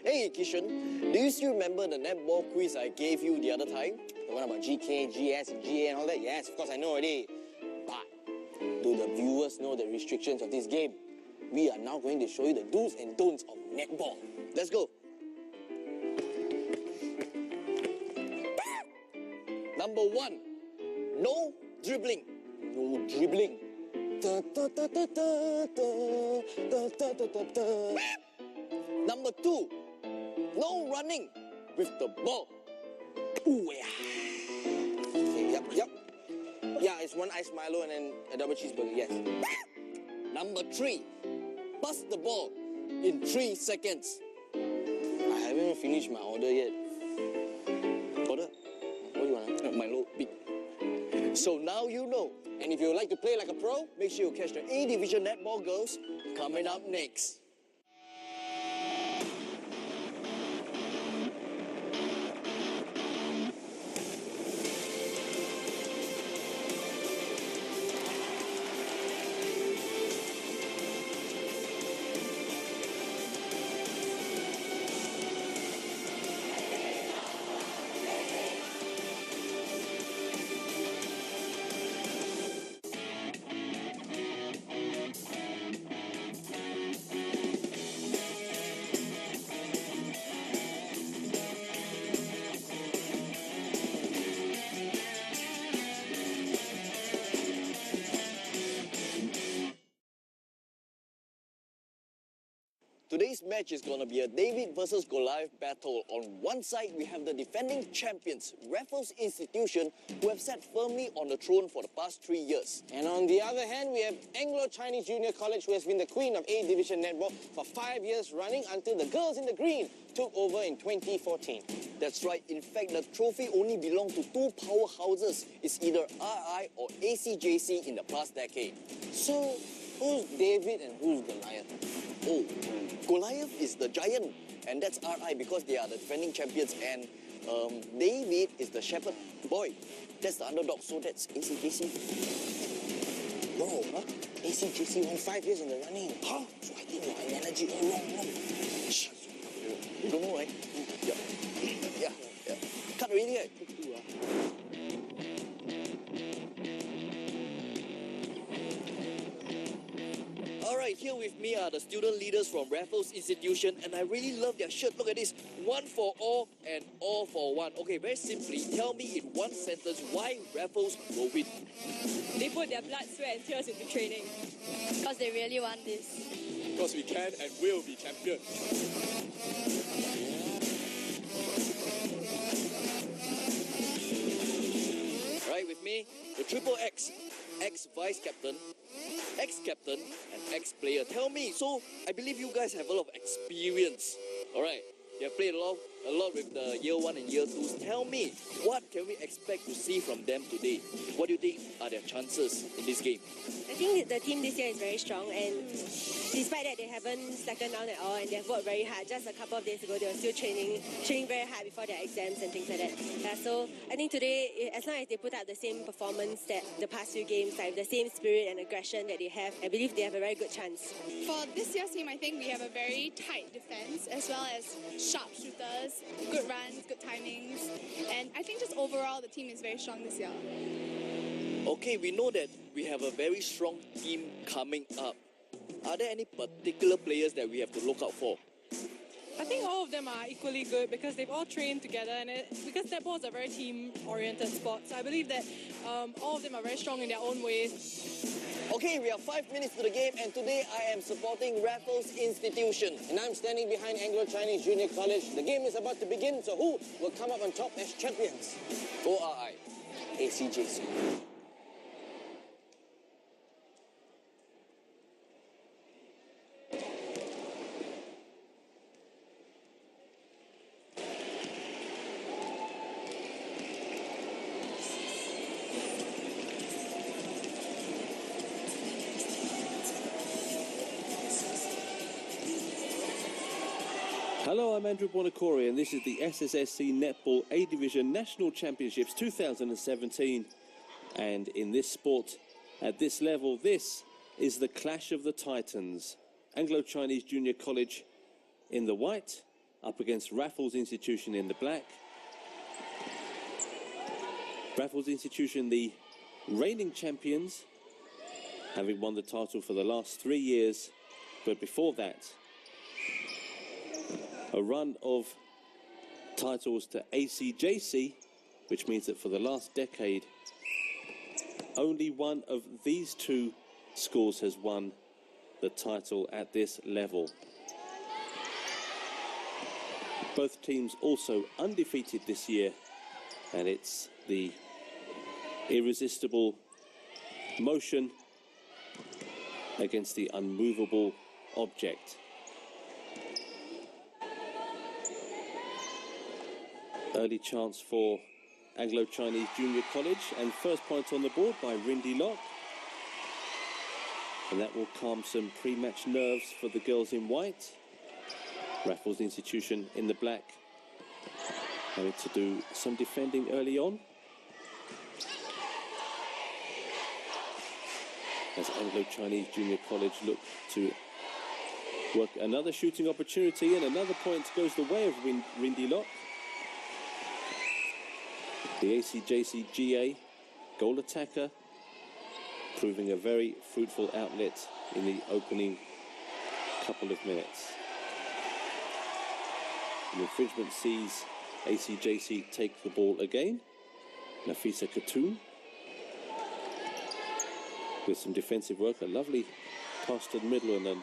Hey Kishan, do you still remember the netball quiz I gave you the other time? The one about GK, GS, and GA and all that? Yes, of course I know already. But do the viewers know the restrictions of this game? We are now going to show you the do's and don'ts of netball. Let's go. Number 1, no dribbling. No dribbling. Number 2, no running with the ball. Ooh, yeah. Okay, yep. Yeah, it's 1 iced Milo and then a double cheeseburger, yes. Number 3, pass the ball in 3 seconds. I haven't even finished my order yet. Order? What do you want? Milo, big. So now you know. And if you would like to play like a pro, make sure you catch the A Division Netball Girls coming up next. Today's match is going to be a David versus Goliath battle. On one side, we have the defending champions, Raffles Institution, who have sat firmly on the throne for the past 3 years. And on the other hand, we have Anglo-Chinese Junior College, who has been the queen of A Division Netball for 5 years running until the girls in the green took over in 2014. That's right. In fact, the trophy only belonged to 2 powerhouses. It's either RI or ACJC in the past decade. So, who's David and who's Goliath? Oh, Goliath is the giant, and that's RI because they are the defending champions, and David is the shepherd boy. That's the underdog, so that's ACJC. No, huh? ACJC won 5 years in the running. Huh? So I think my analogy all wrong. Shh. You don't know, right? Yeah. Cut already, right? Alright, here with me are the student leaders from Raffles Institution, and I really love their shirt. Look at this. 1 for all and all for one. Okay, very simply, tell me in 1 sentence why Raffles will win. They put their blood, sweat and tears into training. Because they really want this. Because we can and will be champions. Alright, with me, the triple X, ex-vice captain, ex-captain, and ex-player. Tell me, so I believe you guys have a lot of experience. Alright, you have played a lot with the year 1 and year 2s. Tell me, what can we expect to see from them today? What do you think are their chances in this game? I think the team this year is very strong, and despite that, they haven't slackened down at all, and they've worked very hard. Just a couple of days ago, they were still training very hard before their exams and things like that. Yeah, so I think today, as long as they put out the same performance that the past few games, like the same spirit and aggression that they have, I believe they have a very good chance. For this year's team, I think we have a very tight defense as well as sharp shooters, good runs, good timings, and I think just overall the team is very strong this year. Okay, we know that we have a very strong team coming up. Are there any particular players that we have to look out for? I think all of them are equally good because they've all trained together, and because netball is a very team-oriented sport. So I believe that all of them are very strong in their own ways. Okay, we are 5 minutes to the game, and today I am supporting Raffles Institution. And I'm standing behind Anglo-Chinese Junior College. The game is about to begin, so who will come up on top as champions? ORI, ACJC. Hello, I'm Andrew Bonacori, and this is the SSSC Netball A Division National Championships 2017. And in this sport, at this level, this is the clash of the titans. Anglo-Chinese Junior College in the white up against Raffles Institution in the black. Raffles Institution, the reigning champions, having won the title for the last 3 years, but before that, a run of titles to ACJC, which means that for the last decade, only one of these two schools has won the title at this level. Both teams also undefeated this year, and it's the irresistible motion against the unmovable object. Early chance for Anglo-Chinese Junior College, and first point on the board by Rindy Lock. And that will calm some pre-match nerves for the girls in white. Raffles Institution in the black, having to do some defending early on, as Anglo-Chinese Junior College look to work another shooting opportunity, and another point goes the way of Rindy Lock. The ACJC GA goal attacker proving a very fruitful outlet in the opening couple of minutes. The infringement sees ACJC take the ball again. Nafisa Khatun with some defensive work, a lovely pass to the middle, and then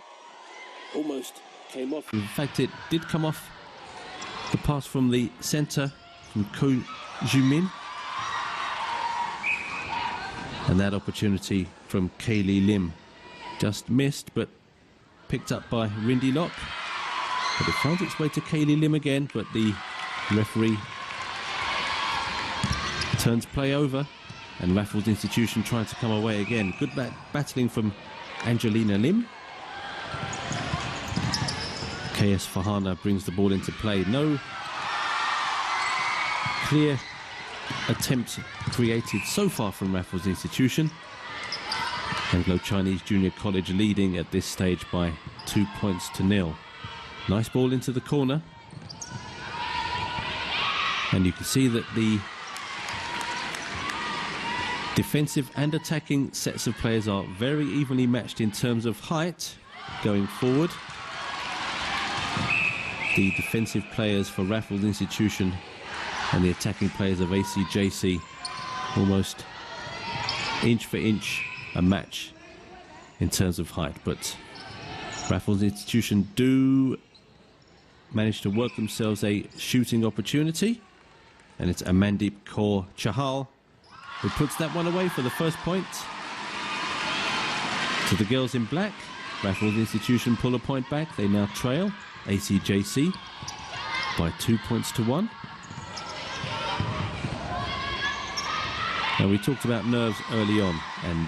almost came off. In fact, it did come off the pass from the centre, from Ko Jumin. And that opportunity from Kaylee Lim just missed, but picked up by Rindy Lock. But it found its way to Kaylee Lim again, but the referee turns play over, and Raffles Institution trying to come away again. Good battling from Angelina Lim. KS Fahana brings the ball into play. No clear attempt created so far from Raffles Institution. Anglo-Chinese Junior College leading at this stage by 2 points to 0. Nice ball into the corner. And you can see that the defensive and attacking sets of players are very evenly matched in terms of height going forward. The defensive players for Raffles Institution and the attacking players of ACJC almost inch for inch a match in terms of height, but Raffles Institution do manage to work themselves a shooting opportunity, and it's Amandeep Kaur Chahal who puts that one away for the first point. To the girls in black, Raffles Institution pull a point back. They now trail ACJC by 2 points to 1. Now, we talked about nerves early on, and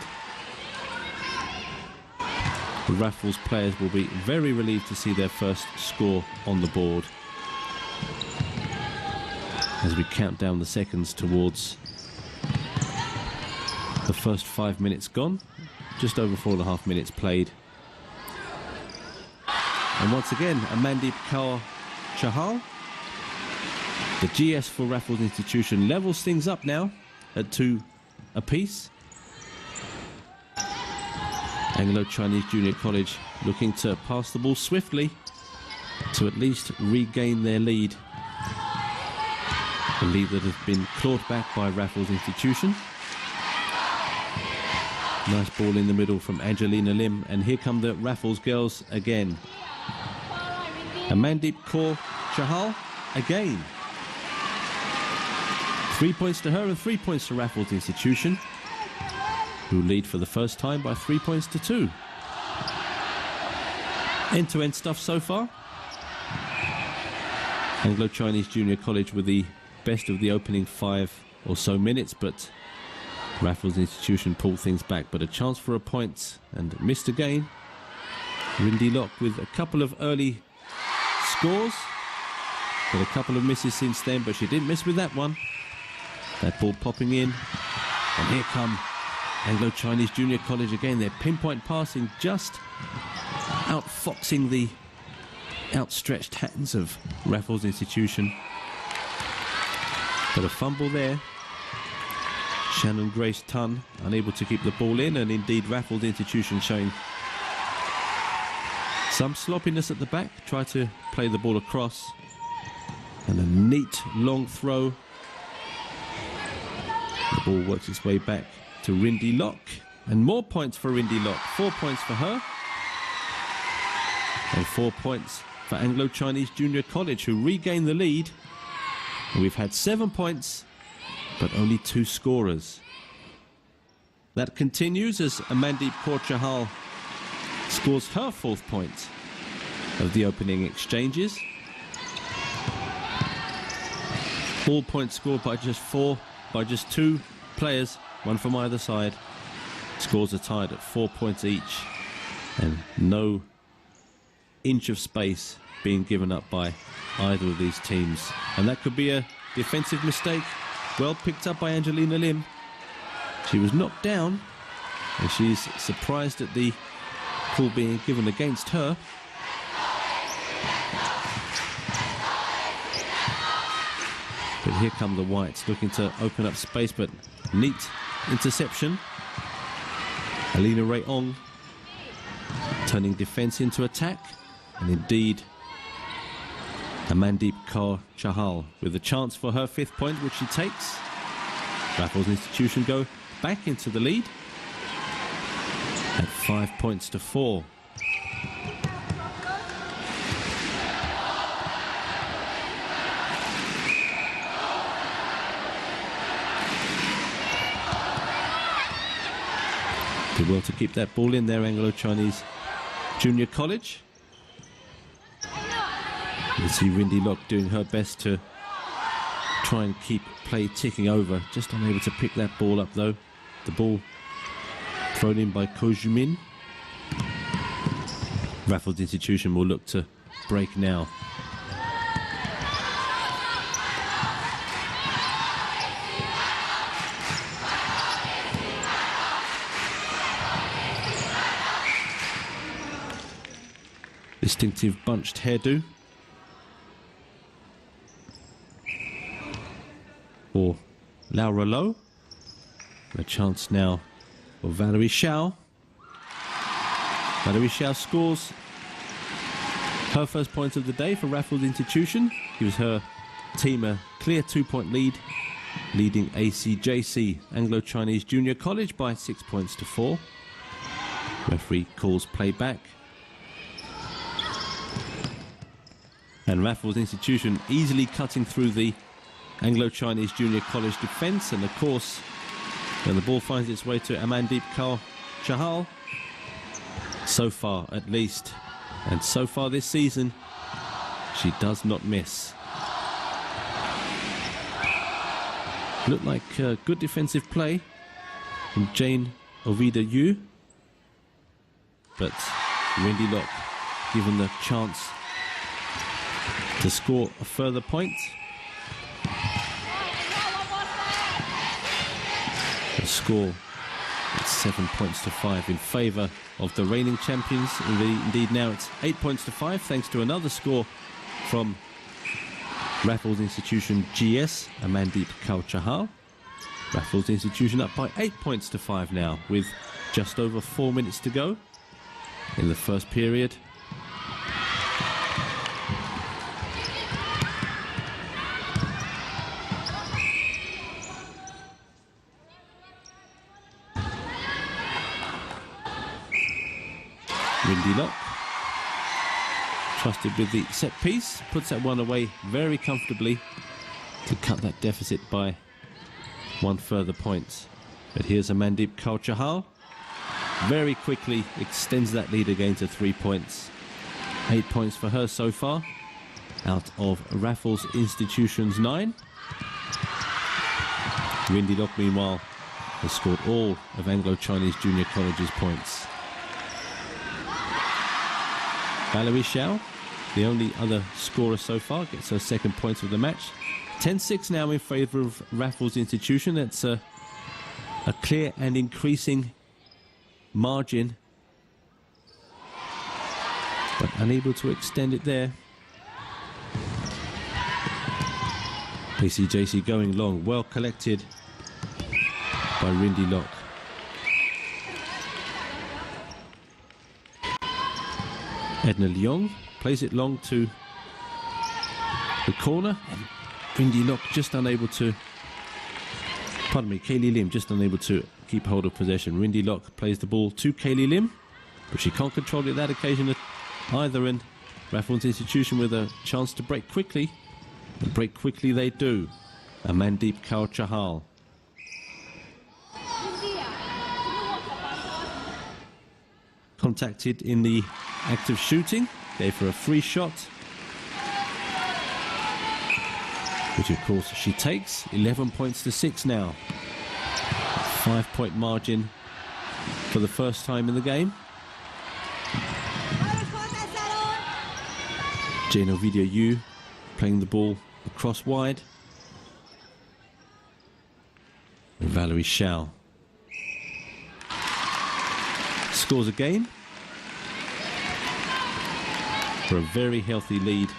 the Raffles players will be very relieved to see their first score on the board as we count down the seconds towards the first 5 minutes gone. Just over 4.5 minutes played. And once again, Amandeep Kaur Chahal, the GS for Raffles Institution, levels things up now at 2 apiece. Anglo-Chinese Junior College looking to pass the ball swiftly to at least regain their lead. A lead that has been clawed back by Raffles Institution. Nice ball in the middle from Angelina Lim, and here come the Raffles girls again. Amandeep Kaur Chahal again. 3 points to her and 3 points to Raffles Institution, who lead for the first time by 3 points to 2. End-to-end stuff so far. Anglo-Chinese Junior College with the best of the opening 5 or so minutes, but Raffles Institution pulled things back. But a chance for a point and missed again. Rindy Lock with a couple of early scores, but a couple of misses since then, but she didn't miss with that one. That ball popping in, and here come Anglo-Chinese Junior College again. Their pinpoint passing just outfoxing the outstretched hands of Raffles Institution. But a fumble there. Shannon Grace Tunn unable to keep the ball in, and indeed Raffles Institution showing some sloppiness at the back. Try to play the ball across, and a neat long throw. The ball works its way back to Rindy Locke, and more points for Rindy Locke. 4 points for her, and 4 points for Anglo-Chinese Junior College, who regained the lead. And we've had 7 points, but only 2 scorers. That continues as Amandeep Kaur Chahal scores her 4th point of the opening exchanges. All points scored by just 2 players, one from either side. Scores are tied at 4 points each, and no inch of space being given up by either of these teams. And that could be a defensive mistake. Well picked up by Angelina Lim. She was knocked down, and she's surprised at the call being given against her. But here come the Whites, looking to open up space, but neat interception. Alina Ray Ong turning defence into attack, and indeed Amandeep Kaur Chahal with a chance for her 5th point, which she takes. Raffles Institution go back into the lead at 5 points to 4. Did well to keep that ball in there, Anglo-Chinese Junior College. You see Rindy Locke doing her best to try and keep play ticking over. Just unable to pick that ball up though. The ball thrown in by Ko Jumin. Raffles Institution will look to break now. Distinctive bunched hairdo for Laura Lowe. A chance now for Valerie Shao. Valerie Shao scores her 1st point of the day for Raffles Institution. Gives her team a clear 2-point lead, leading ACJC Anglo-Chinese Junior College by 6 points to 4. Referee calls play back. And Raffles Institution easily cutting through the Anglo-Chinese Junior College defence, and of course when the ball finds its way to Amandeep Kaur Chahal, so far at least, and so far this season, she does not miss. Looked like good defensive play from Jane Ovida Yu, but Rindy Locke given the chance to score a further point. The score at 7 points to 5 in favour of the reigning champions. Indeed now it's 8 points to 5 thanks to another score from Raffles Institution GS, Amandeep Kaur Chahal. Raffles Institution up by 8 points to 5 now with just over 4 minutes to go in the first period. Rindy Locke trusted with the set piece, puts that one away very comfortably to cut that deficit by 1 further point. But here's Amandeep Kaur Chahal, very quickly extends that lead again to 3 points. 8 points for her so far out of Raffles Institution's 9. Rindy Locke meanwhile has scored all of Anglo-Chinese Junior College's points. Valerie Shao, the only other scorer so far, gets her 2nd point of the match. 10-6 now in favour of Raffles Institution. That's a clear and increasing margin, but unable to extend it there. ACJC going long, well collected by Rindy Lock. Edna Leong plays it long to the corner, and Rindy Lock just unable to, pardon me, Kaylee Lim just unable to keep hold of possession. Rindy Lock plays the ball to Kaylee Lim, but she can't control it that occasion either, and Raffles Institution with a chance to break quickly, and break quickly they do. Amandeep Kaur Chahal. Contacted in the act of shooting, gave her a free shot, which of course she takes. 11 points to 6 now. 5-point margin for the first time in the game. Jane Ovidio Yu playing the ball across wide. And Valerie Shao scores again for a very healthy lead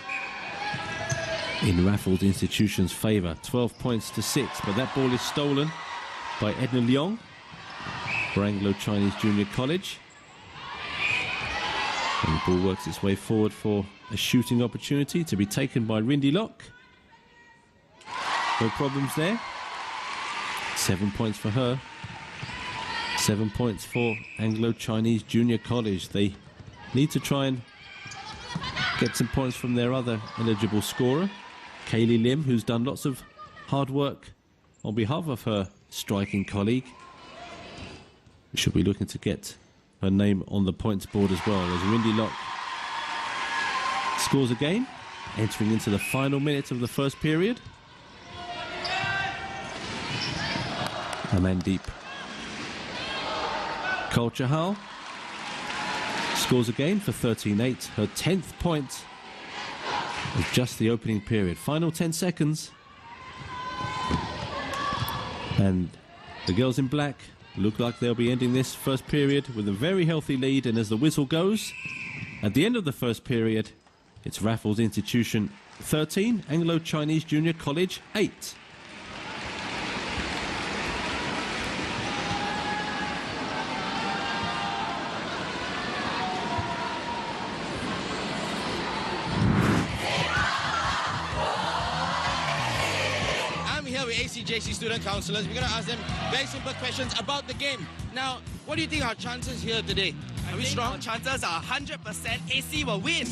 in Raffles Institution's favour. 12 points to 6, but that ball is stolen by Edna Leong for Anglo-Chinese Junior College. And the ball works its way forward for a shooting opportunity to be taken by Rindy Lock. No problems there. 7 points for her. 7 points for Anglo-Chinese Junior College. They need to try and get some points from their other eligible scorer, Kaylee Lim, who's done lots of hard work on behalf of her striking colleague. She'll be looking to get her name on the points board as well, as Rindy Lock scores again, entering into the final minutes of the first period. Amandeep Kaur Chahal scores again for 13-8, her 10th point of just the opening period. Final 10 seconds. And the girls in black look like they'll be ending this first period with a very healthy lead, and as the whistle goes, at the end of the first period, it's Raffles Institution 13, Anglo-Chinese Junior College 8. ACJC student councillors. We're going to ask them very simple questions about the game. Now, what do you think our chances here today? Are we strong? Our chances are 100% AC will win.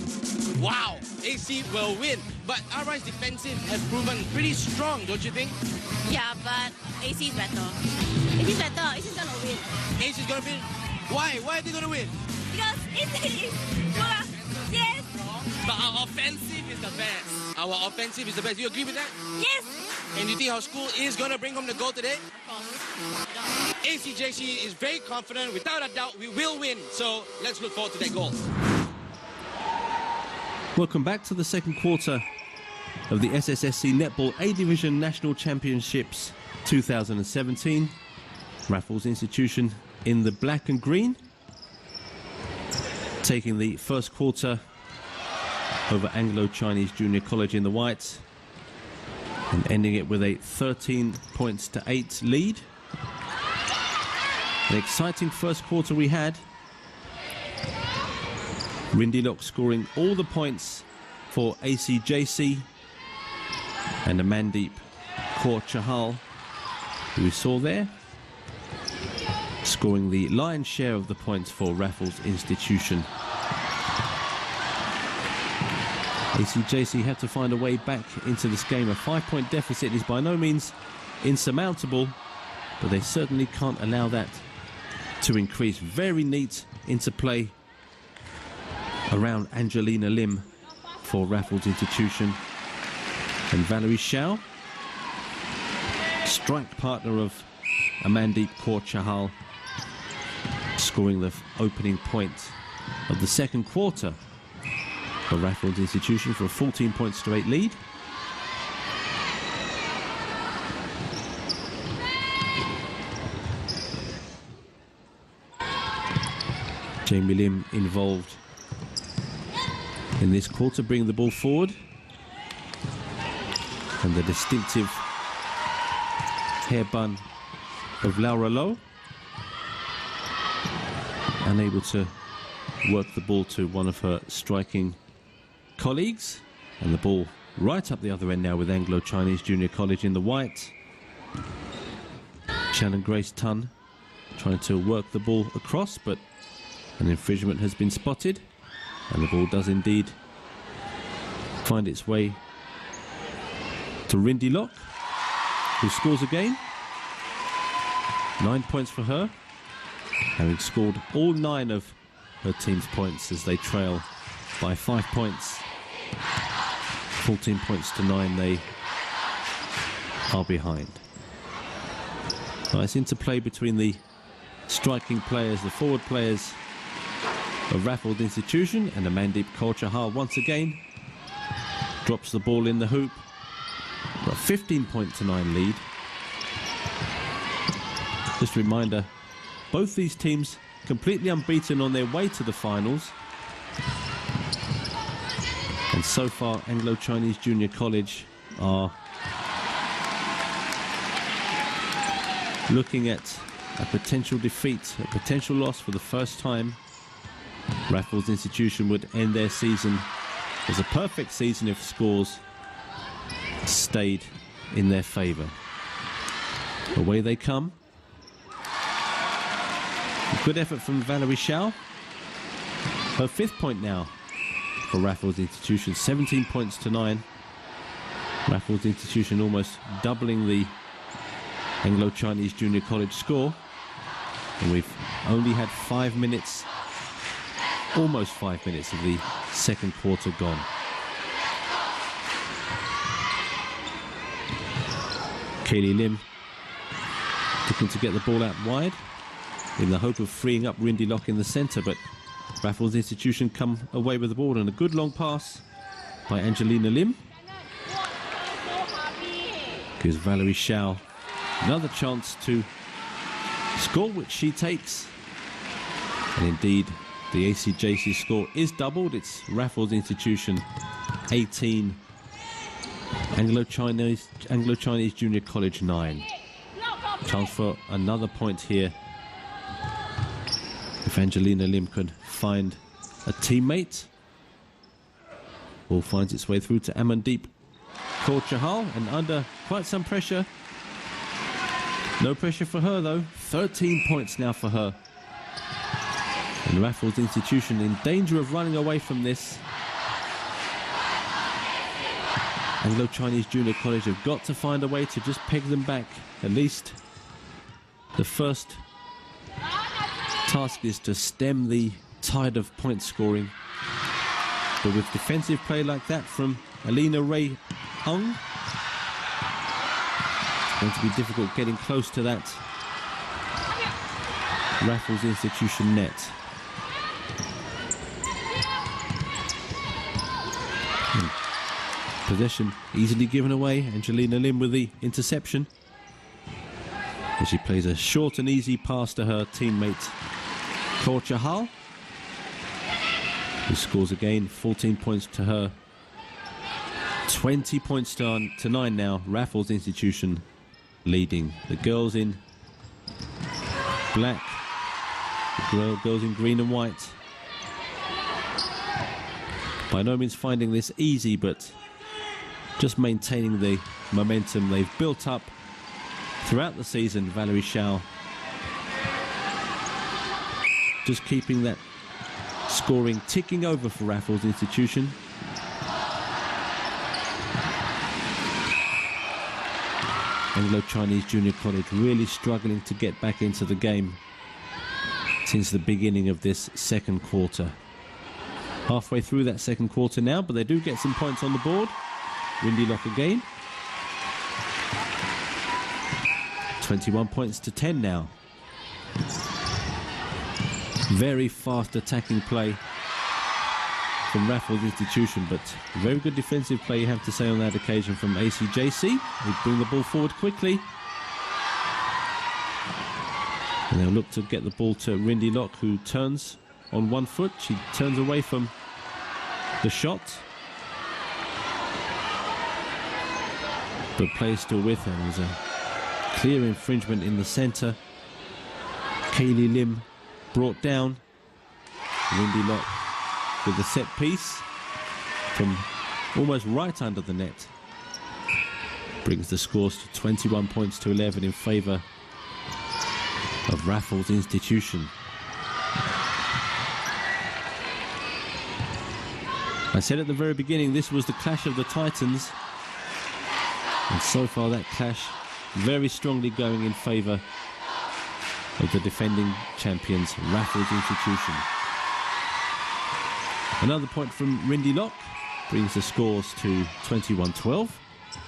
Wow, AC will win. But RI's defensive has proven pretty strong, don't you think? Yeah, but AC is better. AC is better. AC is gonna win. AC is going to win. Why? Why are they going to win? Because AC is good. Yes. But our offensive is the best. Our offensive is the best. Do you agree with that? Yes. And do you think our school is going to bring home the gold today? Of course. ACJC is very confident. Without a doubt, we will win. So let's look forward to that goal. Welcome back to the second quarter of the SSSC Netball A-Division National Championships 2017. Raffles Institution in the black and green, taking the first quarter over Anglo-Chinese Junior College in the white, and ending it with a 13 points to 8 lead. An exciting first quarter we had. Rindy Lock scoring all the points for ACJC, and Amandeep Kaur Chahal, who we saw there, scoring the lion's share of the points for Raffles Institution. ACJC had to find a way back into this game. A 5-point deficit is by no means insurmountable, but they certainly can't allow that to increase. Very neat interplay around Angelina Lim for Raffles Institution. And Valerie Shao, strike partner of Amandeep Kaur Chahal, scoring the opening point of the second quarter for Raffles Institution for a 14 points to 8 lead. Jamie Lim involved in this quarter, bringing the ball forward. And the distinctive hair bun of Laura Lowe. Unable to work the ball to one of her striking colleagues. And the ball right up the other end now with Anglo-Chinese Junior College in the white. Shannon Grace Tun trying to work the ball across, but an infringement has been spotted. And the ball does indeed find its way to Rindy Lock, who scores again. 9 points for her, having scored all 9 of her team's points as they trail by 5 points. 14 points to 9 they are behind. Nice interplay between the striking players, the forward players of Raffles Institution, and Amandeep Kaur Chahal once again drops the ball in the hoop. Got a 15-point-to-9 lead. Just a reminder, both these teams completely unbeaten on their way to the finals. And so far, Anglo-Chinese Junior College are looking at a potential defeat, a potential loss for the first time. Raffles Institution would end their season as a perfect season if scores stayed in their favour. Away they come. A good effort from Valerie Shao. Her 5th point now for Raffles Institution, 17 points to 9. Raffles Institution almost doubling the Anglo-Chinese Junior College score. And we've only had 5 minutes, almost 5 minutes of the second quarter gone. Kaylee Lim looking to get the ball out wide in the hope of freeing up Rindy Lock in the centre, but Raffles Institution come away with the ball, and a good long pass by Angelina Lim gives Valerie Shao another chance to score, which she takes. And indeed, the ACJC score is doubled. It's Raffles Institution 18, Anglo-Chinese Junior College 9. Chance for another point here. If Angelina Lim could find a teammate. Ball finds its way through to Amandeep Kaur Chahal, and under quite some pressure. No pressure for her though. 13 points now for her. And Raffles Institution in danger of running away from this. Anglo-Chinese Junior College have got to find a way to just peg them back. At least the first task is to stem the tide of point scoring. But with defensive play like that from Alina Ray Hung, it's going to be difficult getting close to that Raffles Institution net. Possession easily given away. Angelina Lim with the interception. And she plays a short and easy pass to her teammate Kaur Chahal, who scores again. 14 points to her. 20 points to 9 now. Raffles Institution leading. The girls in black, the girls in green and white. By no means finding this easy, but just maintaining the momentum they've built up throughout the season. Valerie Shao just keeping that scoring ticking over for Raffles Institution. Anglo-Chinese Junior College really struggling to get back into the game since the beginning of this second quarter. Halfway through that second quarter now, but they do get some points on the board. Rindy Lock again. 21 points to 10 now. Very fast attacking play from Raffles Institution, but very good defensive play, you have to say, on that occasion from ACJC. They bring the ball forward quickly. And they'll look to get the ball to Rindy Lock, who turns on one foot. She turns away from the shot. but play still with her. There's a clear infringement in the centre. Kaylee Lim brought down. Windy Lock with the set piece from almost right under the net. Brings the scores to 21 points to 11 in favour of Raffles Institution. I said at the very beginning this was the clash of the Titans, and so far that clash very strongly going in favour of the defending champions, Raffles Institution. Another point from Rindy Lock brings the scores to 21-12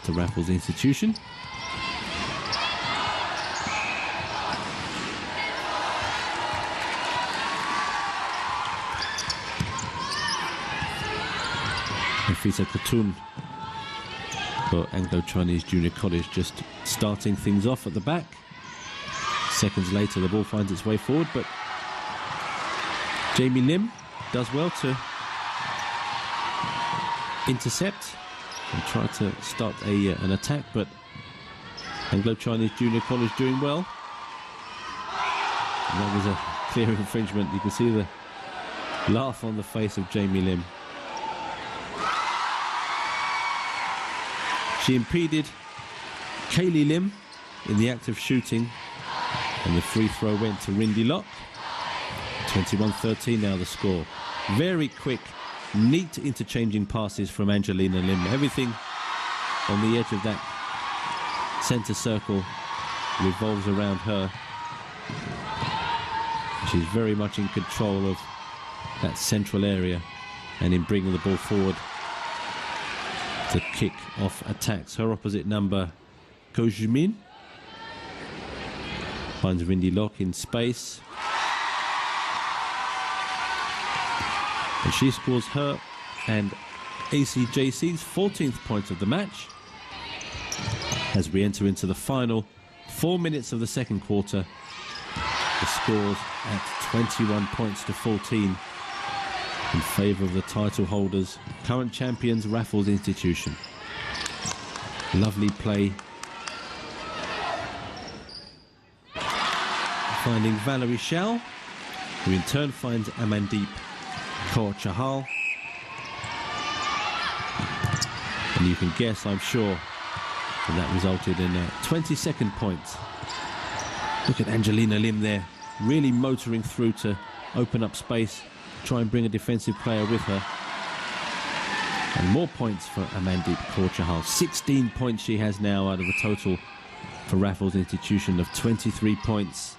to Raffles Institution. Nafisa Khatun for Anglo-Chinese Junior College just starting things off at the back. Seconds later the ball finds its way forward, but Jamie Lim does well to intercept and try to start an attack, but Anglo-Chinese Junior College doing well. And that was a clear infringement. You can see the laugh on the face of Jamie Lim. She impeded Kaylee Lim in the act of shooting, and the free throw went to Rindy Lock. 21-13 now the score. Very quick, neat interchanging passes from Angelina Lim. Everything on the edge of that centre circle revolves around her. She's very much in control of that central area and in bringing the ball forward to kick off attacks. Her opposite number, Ko Jumin, finds Rindy Lock in space. And she scores her and ACJC's 14th point of the match as we enter into the final 4 minutes of the second quarter. The scores at 21 points to 14 in favour of the title holders, current champions Raffles Institution. Lovely play. Finding Valerie Shao, who in turn finds Amandeep Kaur Chahal. And you can guess, I'm sure, that resulted in a 22nd point. Look at Angelina Lim there, really motoring through to open up space, try and bring a defensive player with her. And more points for Amandeep Kaur Chahal. 16 points she has now out of a total for Raffles Institution of 23 points.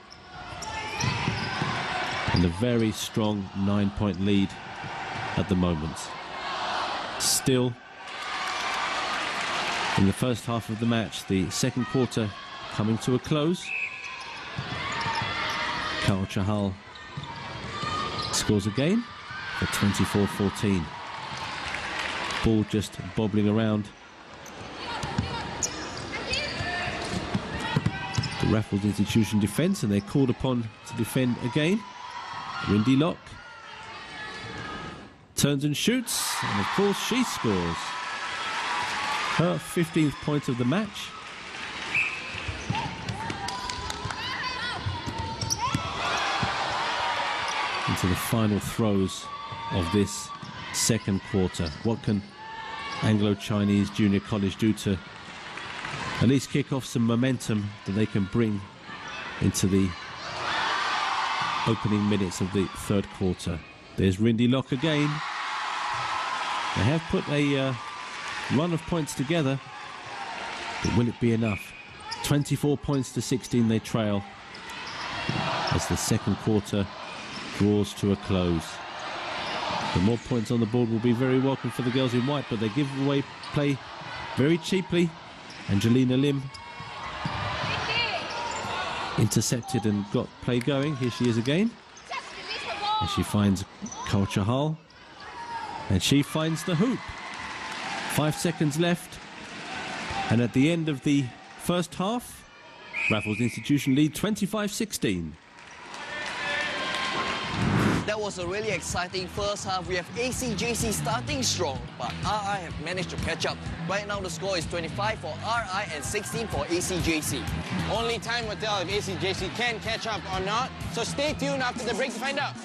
And a very strong 9-point lead at the moment. Still, in the first half of the match, the second quarter coming to a close. Kaur Chahal scores again for 24-14. Ball just bobbling around. The Raffles Institution defence, and they're called upon to defend again. Rindy Lock turns and shoots, and of course she scores. Her 15th point of the match. Into the final throes of this second quarter. What can Anglo-Chinese Junior College do to at least kick off some momentum that they can bring into the opening minutes of the third quarter? There's Rindy Lock again. They have put a run of points together, but will it be enough? 24 points to 16 they trail as the second quarter draws to a close. The more points on the board will be very welcome for the girls in white, but they give away play very cheaply. Angelina Lim intercepted and got play going. Here she is again. And she finds Kaur Chahal. And she finds the hoop. 5 seconds left. And at the end of the first half, Raffles Institution lead 25-16. That was a really exciting first half. We have ACJC starting strong, but RI have managed to catch up. Right now the score is 25 for RI and 16 for ACJC. Only time will tell if ACJC can catch up or not. So stay tuned after the break to find out.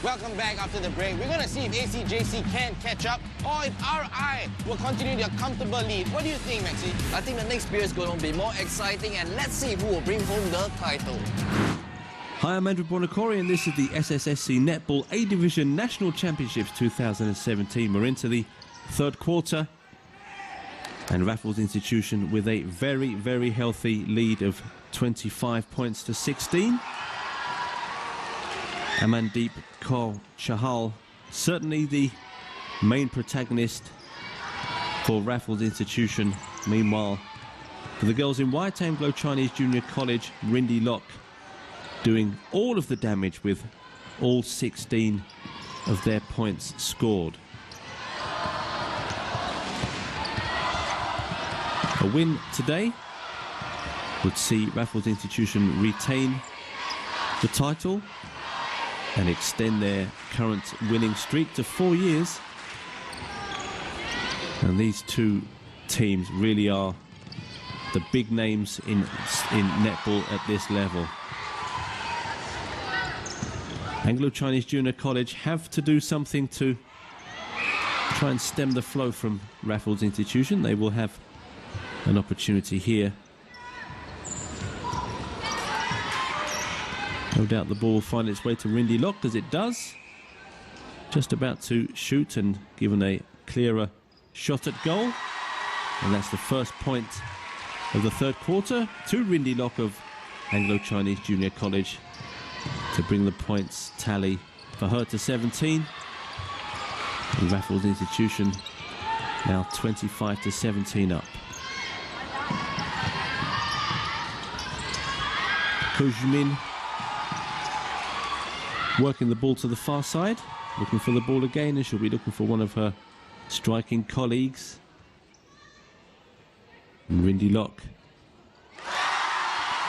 Welcome back after the break. We're going to see if ACJC can catch up or if RI will continue their comfortable lead. What do you think, Maxi? I think the next period is going to be more exciting, and let's see who will bring home the title. Hi, I'm Andrew Bonacori, and this is the SSSC Netball A Division National Championships 2017. We're into the third quarter, and Raffles Institution with a very, very healthy lead of 25 points to 16. Amandeep Kaur Chahal, certainly the main protagonist for Raffles Institution. Meanwhile, for the girls in white, Anglo Chinese Junior College, Rindy Lock doing all of the damage with all 16 of their points scored. A win today would see Raffles Institution retain the title and extend their current winning streak to 4 years. And these two teams really are the big names in netball at this level. Anglo Chinese Junior College have to do something to try and stem the flow from Raffles Institution. They will have an opportunity here. No doubt the ball will find its way to Rindy Lock, as it does. Just about to shoot and given a clearer shot at goal. And that's the first point of the third quarter to Rindy Lock of Anglo Chinese Junior College to bring the points tally for her to 17. And Raffles Institution now 25 to 17 up. Ko Jumin working the ball to the far side, looking for the ball again, and she'll be looking for one of her striking colleagues. And Rindy Lock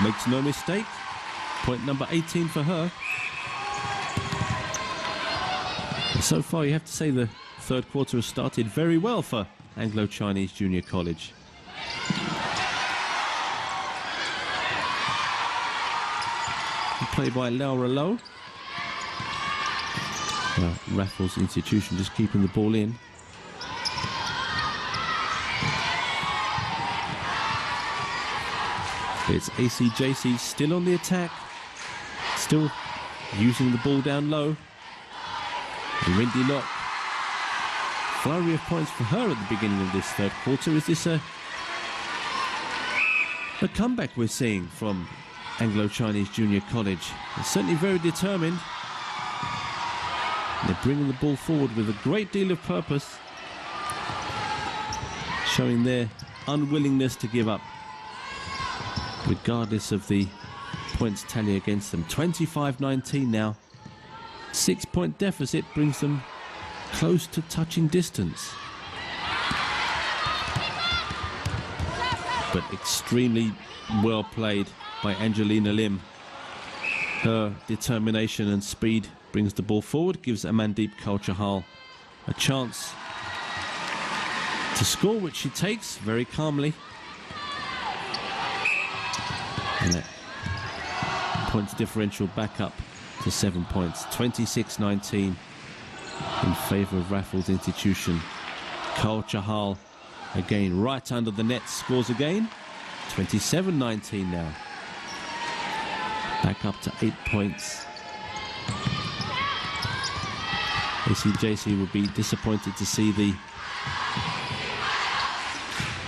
makes no mistake. Point number 18 for her. And so far, you have to say the third quarter has started very well for Anglo Chinese Junior College. Play by Laura Lowe. Raffles Institution just keeping the ball in. It's ACJC still on the attack, still using the ball down low. And Rindy Lock, flurry of points for her at the beginning of this third quarter. Is this a comeback we're seeing from Anglo Chinese Junior College? They're certainly very determined. They're bringing the ball forward with a great deal of purpose, showing their unwillingness to give up, regardless of the points tally against them. 25-19 now. 6-point deficit brings them close to touching distance. But extremely well played by Angelina Lim. Her determination and speed brings the ball forward, gives Amandeep Kaur Chahal a chance to score, which she takes very calmly. And that points differential back up to 7 points. 26-19 in favour of Raffles Institution. Kaur Chahal again right under the net, scores again. 27-19 now. Back up to 8 points. ACJC would be disappointed to see the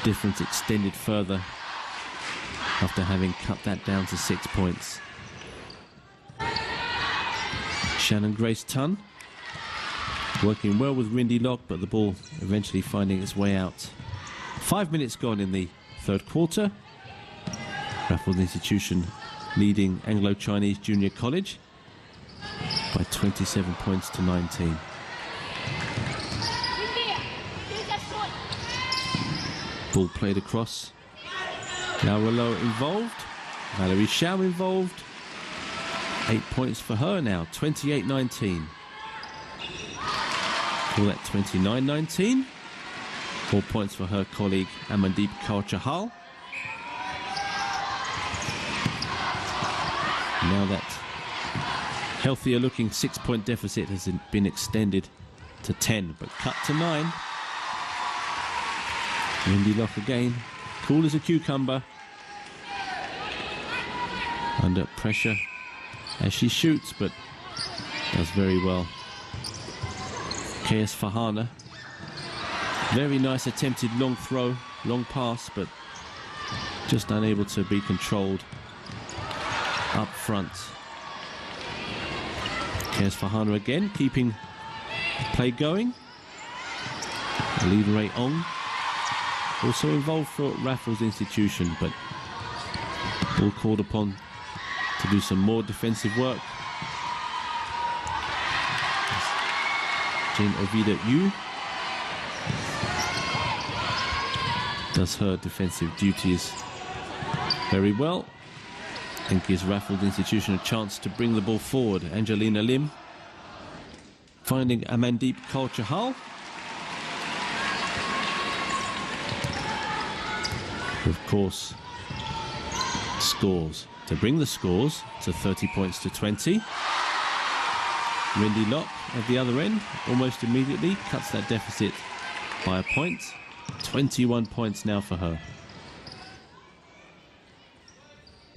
difference extended further after having cut that down to 6 points. Shannon Grace Tunn working well with Rindy Lock, but the ball eventually finding its way out. 5 minutes gone in the third quarter. Raffles Institution leading Anglo Chinese Junior College by 27 points to 19. Ball played across. Laura Lowe involved. Valerie Shao involved. 8 points for her now, 28-19. Call that 29-19. 4 points for her colleague Amandeep Kaur Chahal. Now that healthier looking 6-point deficit has been extended to 10, but cut to 9. Windy Lock again, cool as a cucumber. Under pressure as she shoots, but does very well. KS Farhana, very nice attempted long throw, long pass, but just unable to be controlled up front. KS Farhana again, keeping play going. Lever Ong also involved for Raffles Institution, but all called upon to do some more defensive work. Jane Ovida Yu does her defensive duties very well and gives Raffles Institution a chance to bring the ball forward. Angelina Lim finding Amandeep Kaur Chahal. Of course, scores to bring the scores to 30 points to 20. Windy Lock at the other end almost immediately cuts that deficit by a point. 21 points now for her.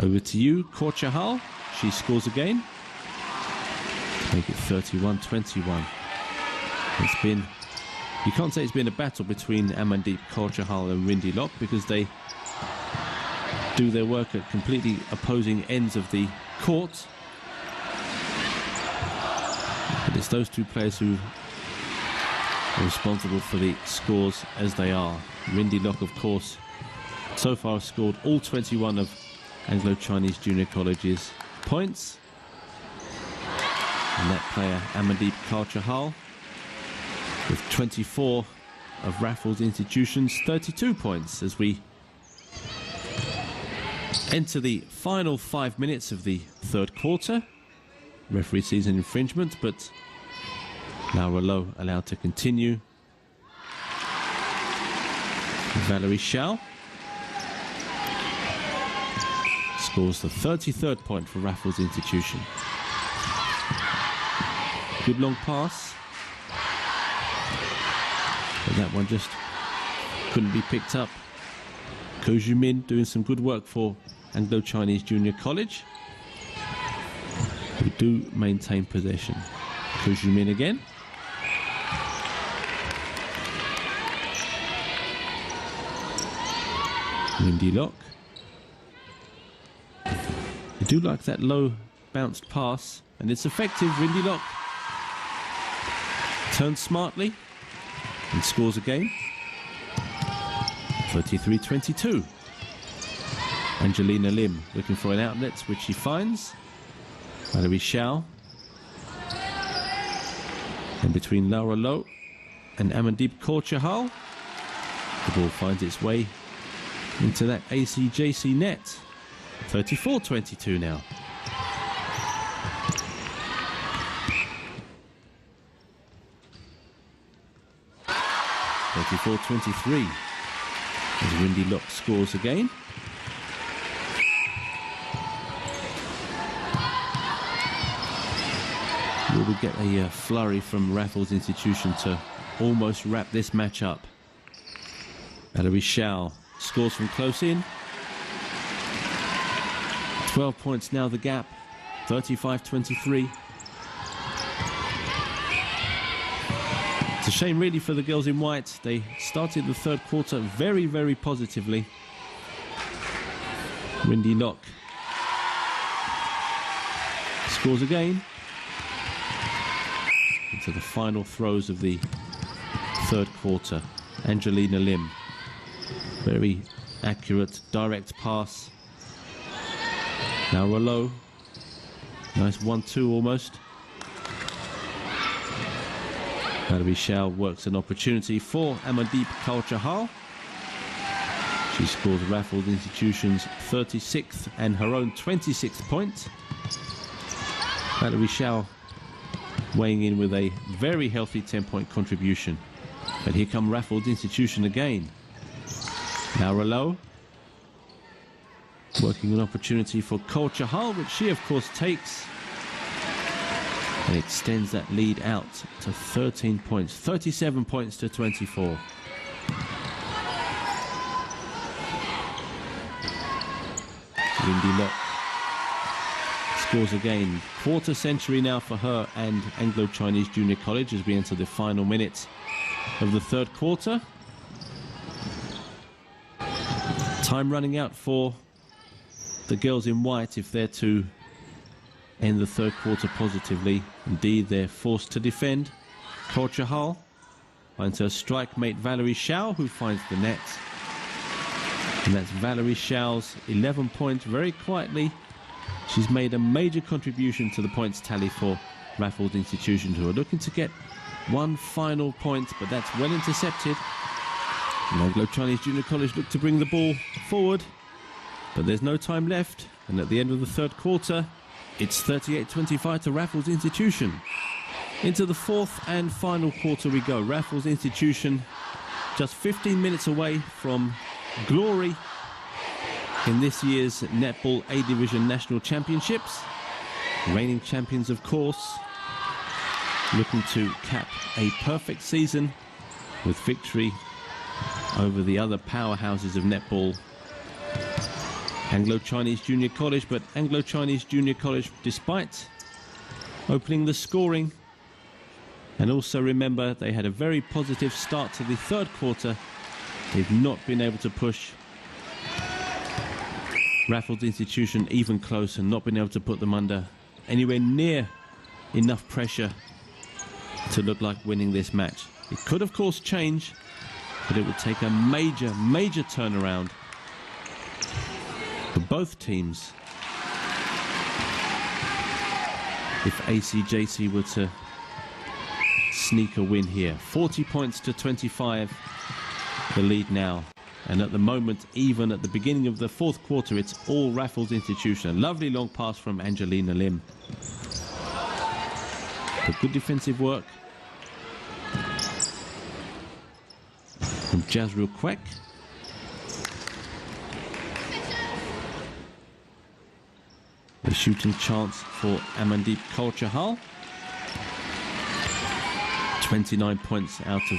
Over to you, Kaur Chahal. She scores again to make it 31-21. It's been, you can't say it's been a battle between Amandeep Kaur Chahal and Windy Lock, because they do their work at completely opposing ends of the court. But it's those two players who are responsible for the scores as they are. Windy Lock, of course, so far has scored all 21 of Anglo-Chinese Junior College's points. And that player, Amandeep Kaur Chahal, with 24 of Raffles Institution's 32 points, as we enter the final 5 minutes of the third quarter. Referee sees an infringement, but Laura Lowe allowed to continue. Valerie Shao scores the 33rd point for Raffles Institution. Good long pass, but that one just couldn't be picked up. Ko Ju-min doing some good work for Anglo-Chinese Junior College, who do maintain possession. Ko Ju-min again. Windy Lock. I do like that low bounced pass, and it's effective. Windy Lock turns smartly and scores again. 33-22. Angelina Lim looking for an outlet, which she finds. Valerie Shao. And between Laura Lowe and Amandeep Kaur Chahal, the ball finds its way into that ACJC net. 34-22 now. (34-23) as Windy Lock scores again. Will we get a flurry from Raffles Institution to almost wrap this match up? Valerie Shao scores from close in. 12 points now the gap. 35-23. It's a shame really for the girls in white. They started the third quarter very, very positively. Windy Lock scores again. Into the final throws of the third quarter. Angelina Lim. Very accurate, direct pass. Now Rollo. Nice 1-2 almost. Valerie Shao works an opportunity for Amandeep Kaur Chahal. She scores Raffles Institution's 36th and her own 26th point. Valerie Shao weighing in with a very healthy 10-point contribution. But here come Raffles Institution again. Laura Lowe working an opportunity for Culture Hull, which she of course takes, and extends that lead out to 13 points, 37 points to 24. Windy Locke scores again. Quarter century now for her and Anglo-Chinese Junior College as we enter the final minutes of the third quarter. Time running out for the girls in white if they're to end the third quarter positively. Indeed, they're forced to defend. Culture Hull finds her strike mate Valerie Shao, who finds the net. And that's Valerie Shao's 11 points. Very quietly, she's made a major contribution to the points tally for Raffles Institution, who are looking to get one final point, but that's well intercepted. And Anglo-Chinese Junior College look to bring the ball forward, but there's no time left. And at the end of the third quarter, it's 38-25 to Raffles Institution. Into the fourth and final quarter we go. Raffles Institution just 15 minutes away from glory in this year's Netball A Division National Championships. Reigning champions, of course, looking to cap a perfect season with victory over the other powerhouses of netball, Anglo-Chinese Junior College. But Anglo-Chinese Junior College, despite opening the scoring, and also remember they had a very positive start to the third quarter, they've not been able to push Raffles Institution even close and not been able to put them under anywhere near enough pressure to look like winning this match. It could of course change, but it would take a major turnaround for both teams if ACJC were to sneak a win here. 40 points to 25, the lead now. And at the moment, even at the beginning of the fourth quarter, it's all Raffles Institution. A lovely long pass from Angelina Lim. But good defensive work from Jazreel Kwek. The shooting chance for Amandeep Culture Hull. 29 points out of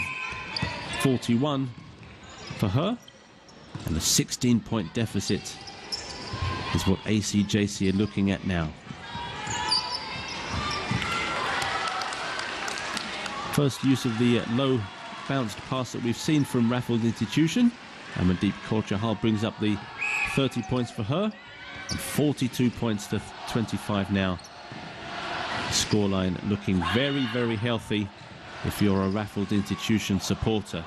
41 for her. And a 16-point deficit is what ACJC are looking at now. First use of the low bounced pass that we've seen from Raffles Institution. Amandeep Culture Hull brings up the 30 points for her. And 42 points to 25 now. Scoreline looking very, very healthy if you're a Raffles Institution supporter.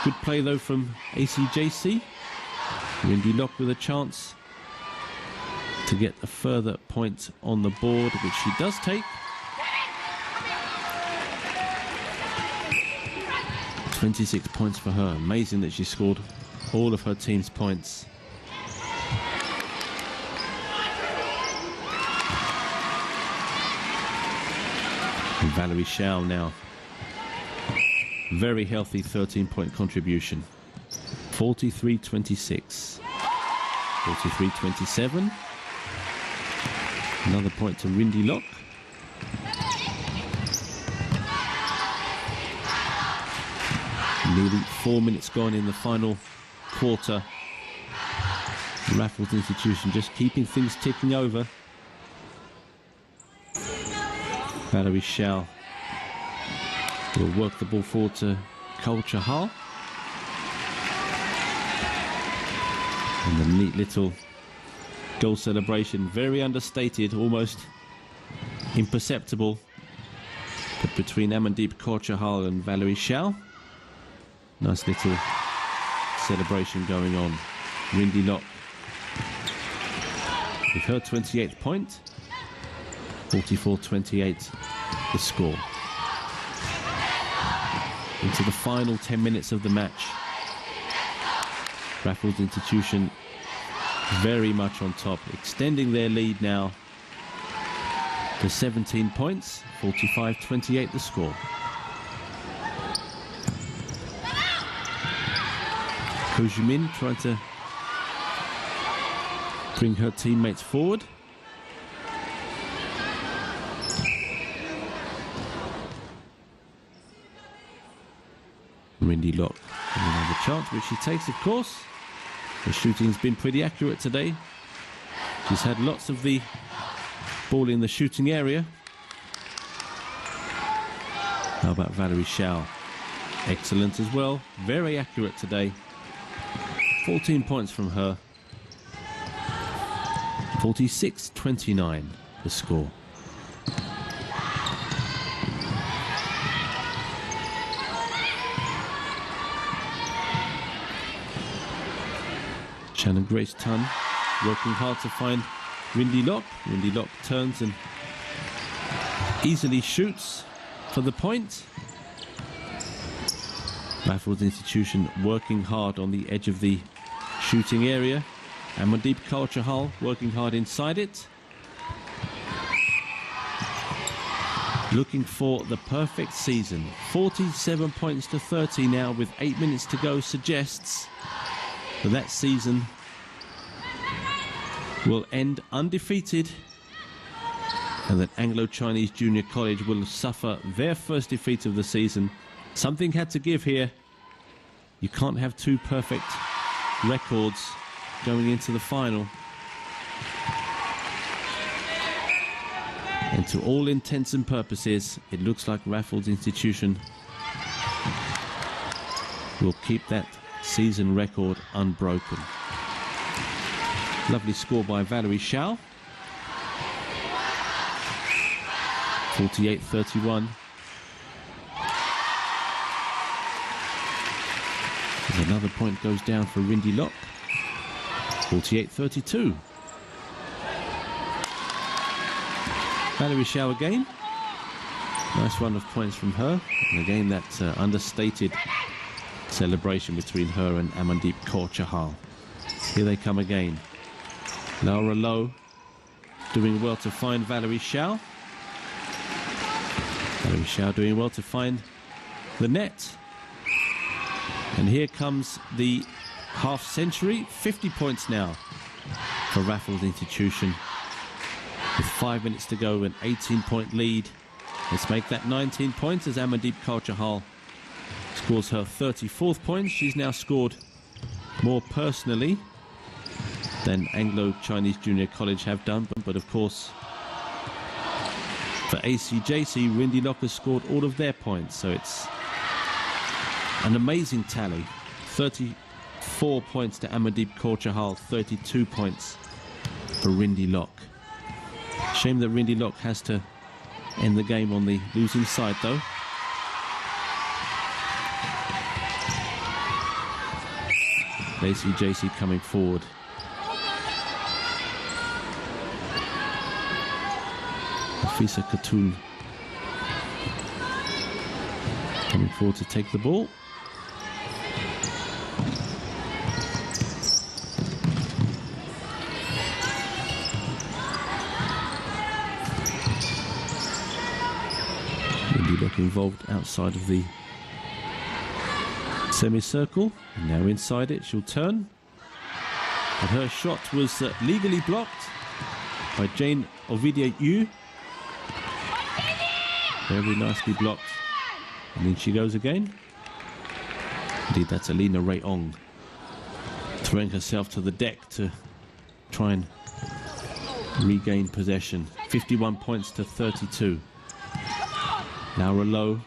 Good play though from ACJC. Windy Locke with a chance to get a further point on the board, which she does take. 26 points for her. Amazing that she scored all of her team's points. And Valerie Shao now. Very healthy 13-point contribution. 43-26. 43-27. Another point to Windy Locke. Nearly 4 minutes gone in the final quarter. Raffles Institution just keeping things ticking over. Valerie Shao will work the ball forward to Culture Hull. And the neat little goal celebration, very understated, almost imperceptible. But between Amandeep Culture Hull and Valerie Shao, nice little celebration going on. Windy Locke with her 28th point. 44-28 the score. Into the final 10 minutes of the match. Raffles Institution very much on top, extending their lead now to 17 points, 45-28 the score. Ko Ju-min trying to bring her teammates forward. Rindy Lock another chance, which she takes, of course. The shooting's been pretty accurate today. She's had lots of the ball in the shooting area. How about Valerie Shao? Excellent as well. Very accurate today. 14 points from her. 46-29 the score. Shannon Grace Tun working hard to find Rindy Lock. Rindy Lock turns and easily shoots for the point. Raffles Institution working hard on the edge of the shooting area. And Mandeep Kaur Chahal working hard inside it. Looking for the perfect season. 47 points to 30 now with 8 minutes to go suggests that that season will end undefeated and that Anglo-Chinese Junior College will suffer their first defeat of the season. Something had to give here. You can't have two perfect records going into the final. And to all intents and purposes, it looks like Raffles Institution will keep that season record unbroken. Lovely score by Valerie Shao. 48-31. As another point goes down for Rindy Lock. 48-32. Valerie Shao again. Nice run of points from her. And again, that understated celebration between her and Amandeep Kaur Chahal. Here they come again. Laura Lowe doing well to find Valerie Shao. Valerie Shao doing well to find the net. And here comes the half century. 50 points now for Raffles Institution. With 5 minutes to go, an 18-point lead. Let's make that 19 points as Amandeep Kaur Chahal scores her 34th point. She's now scored more personally than Anglo-Chinese Junior College have done. But of course, for ACJC, Rindy Lock has scored all of their points. So it's an amazing tally. 34 points to Amandeep Kaur Chahal, 32 points for Rindy Lock. Shame that Rindy Lock has to end the game on the losing side, though. ACJC coming forward. Afisa Khatun coming forward to take the ball. Rindy Lock involved outside of the semicircle. Now inside it, she'll turn. But her shot was legally blocked by Jane Ovidia Yu. Very nicely blocked. And in she goes again. Indeed, that's Alina Ray Ong throwing herself to the deck to try and regain possession. 51 points to 32. Laura Lowe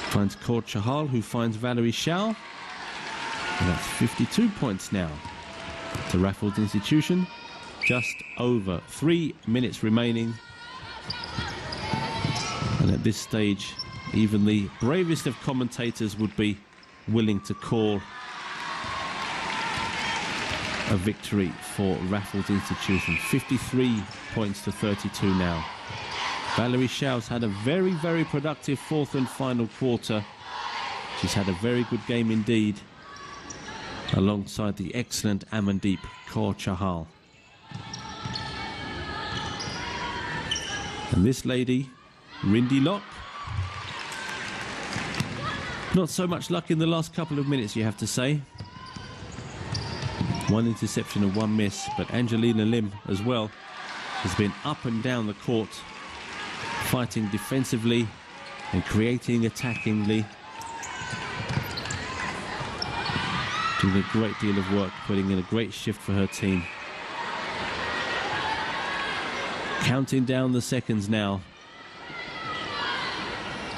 finds Kaur Chahal, who finds Valerie Shao. And that's 52 points now to Raffles Institution. Just over 3 minutes remaining. And at this stage, even the bravest of commentators would be willing to call a victory for Raffles Institution. 53 points to 32 now. Valerie Shao's had a very, very productive fourth and final quarter. She's had a very good game indeed. alongside the excellent Amandeep Kaur Chahal. And this lady, Rindy Lock, not so much luck in the last couple of minutes, you have to say. One interception and one miss, but Angelina Lim as well has been up and down the court, fighting defensively and creating attackingly. Doing a great deal of work, putting in a great shift for her team. Counting down the seconds now.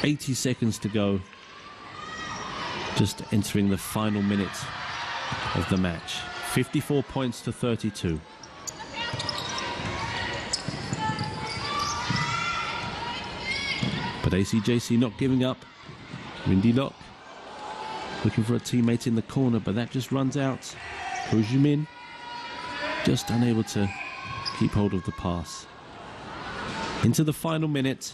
80 seconds to go. Just entering the final minute of the match. 54 points to 32. But ACJC not giving up. Rindy Lock looking for a teammate in the corner, but that just runs out. Ho Ju-min just unable to keep hold of the pass. Into the final minute.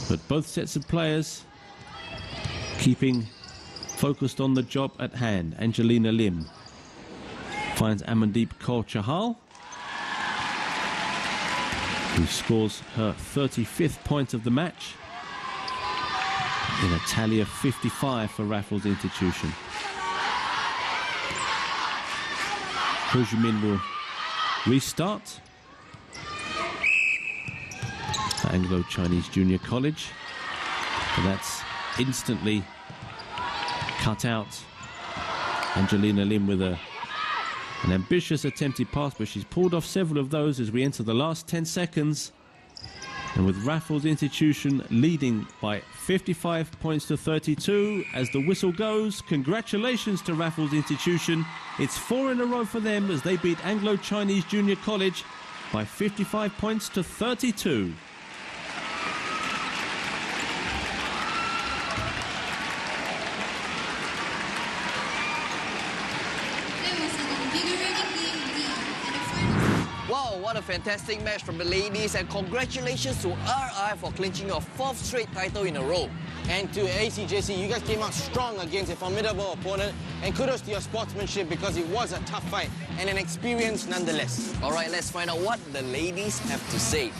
But both sets of players keeping focused on the job at hand. Angelina Lim finds Amandeep Kaur Chahal, who scores her 35th point of the match in a tally of 55 for Raffles Institution. Ho Ju-min will restart at Anglo-Chinese Junior College, but that's instantly cut out. Angelina Lim with an ambitious attempted pass, but she's pulled off several of those as we enter the last 10 seconds. And with Raffles Institution leading by 55 points to 32 as the whistle goes, congratulations to Raffles Institution. It's 4 in a row for them as they beat Anglo-Chinese Junior College by 55 points to 32. Wow, what a fantastic match from the ladies, and congratulations to RI for clinching your 4th straight title in a row. And to ACJC, you guys came out strong against a formidable opponent, and kudos to your sportsmanship because it was a tough fight and an experience nonetheless. All right, let's find out what the ladies have to say.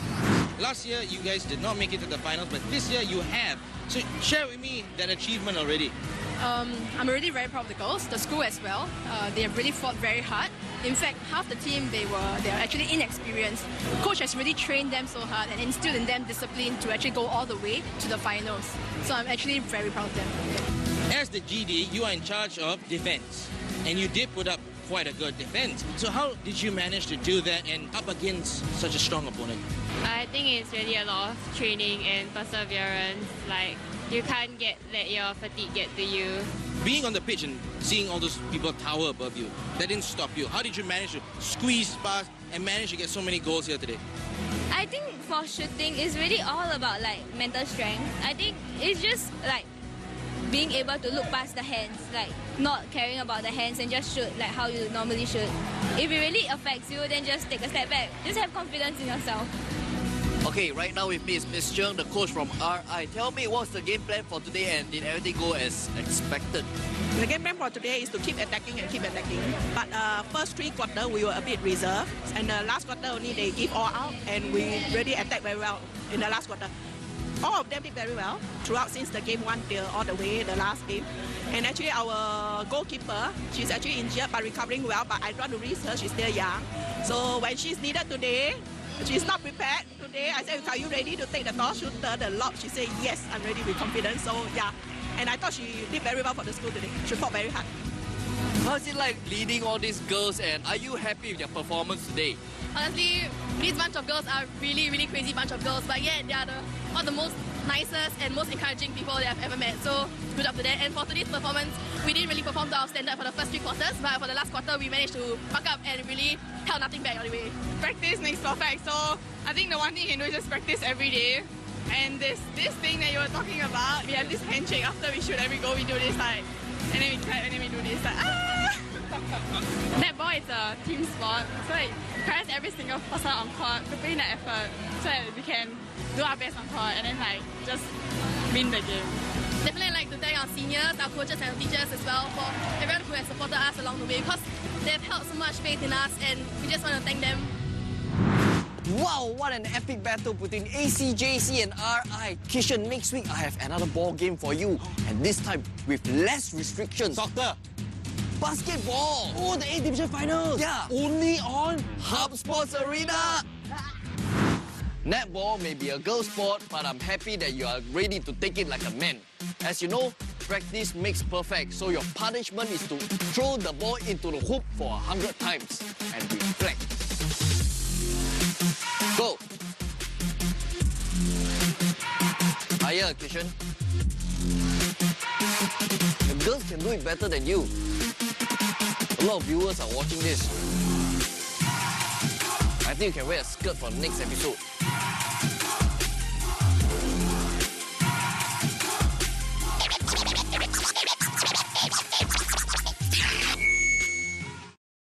Last year, you guys did not make it to the finals, but this year you have. So share with me that achievement already. I'm already very proud of the girls, the school as well. They have really fought very hard. In fact, half the team, they are actually inexperienced. Coach has really trained them so hard and instilled in them discipline to actually go all the way to the finals. So I'm actually very proud of them. As the GD, you are in charge of defense, and you did put up quite a good defense. So how did you manage to do that and up against such a strong opponent? I think it's really a lot of training and perseverance. Like, you can't let your fatigue get to you. Being on the pitch and seeing all those people tower above you, that didn't stop you. How did you manage to squeeze past and manage to get so many goals here today? I think for shooting, it's really all about like mental strength. I think it's just like being able to look past the hands, like not caring about the hands and just shoot like how you normally shoot. If it really affects you, then just take a step back. Just have confidence in yourself. Okay, right now with me is Miss Cheung, the coach from RI. Tell me, what's the game plan for today, and did everything go as expected? The game plan for today is to keep attacking and keep attacking. But first 3 quarters we were a bit reserved, and the last quarter only they give all out, and we really attacked very well in the last quarter. All of them did very well throughout since the game 1 till all the way the last game. And actually our goalkeeper, she's actually injured but recovering well, but I don't want to risk her, she's still young. So when she's needed today, she's not prepared today. I said, are you ready to take the toss, shooter, the lob? She said, yes, I'm ready with confidence. So yeah, and I thought she did very well for the school today. She fought very hard. How's it like leading all these girls, and are you happy with your performance today? Honestly, this bunch of girls are really, really crazy bunch of girls, but yet they are one of the most nicest and most encouraging people that I've ever met. So good job to that. And for today's performance, we didn't really perform to our standard for the first 3 quarters, but for the last quarter, we managed to buck up and really held nothing back all the way. Practice makes perfect, so I think the one thing you can do is just practice every day. And this thing that you were talking about, we have this handshake after we shoot every goal, we do this like, and then we clap and then we do this like, ah! Netball is a team sport, so it requires every single person on court to put in the effort so that we can do our best on court and then like just win the game. definitely like to thank our seniors, our coaches and our teachers as well for everyone who has supported us along the way because they've held so much faith in us and we just want to thank them. Wow, what an epic battle between ACJC and RI. Kishan, next week I have another ball game for you, and this time with less restrictions. Soccer. Basketball. Oh, the A Division finals. Yeah. Only on Hub Sports Arena. Netball may be a girl sport, but I'm happy that you are ready to take it like a man. As you know, practice makes perfect, so your punishment is to throw the ball into the hoop for 100 times and reflect. Go! Higher, Kishan. The girls can do it better than you. A lot of viewers are watching this. I think you can wear a skirt for the next episode.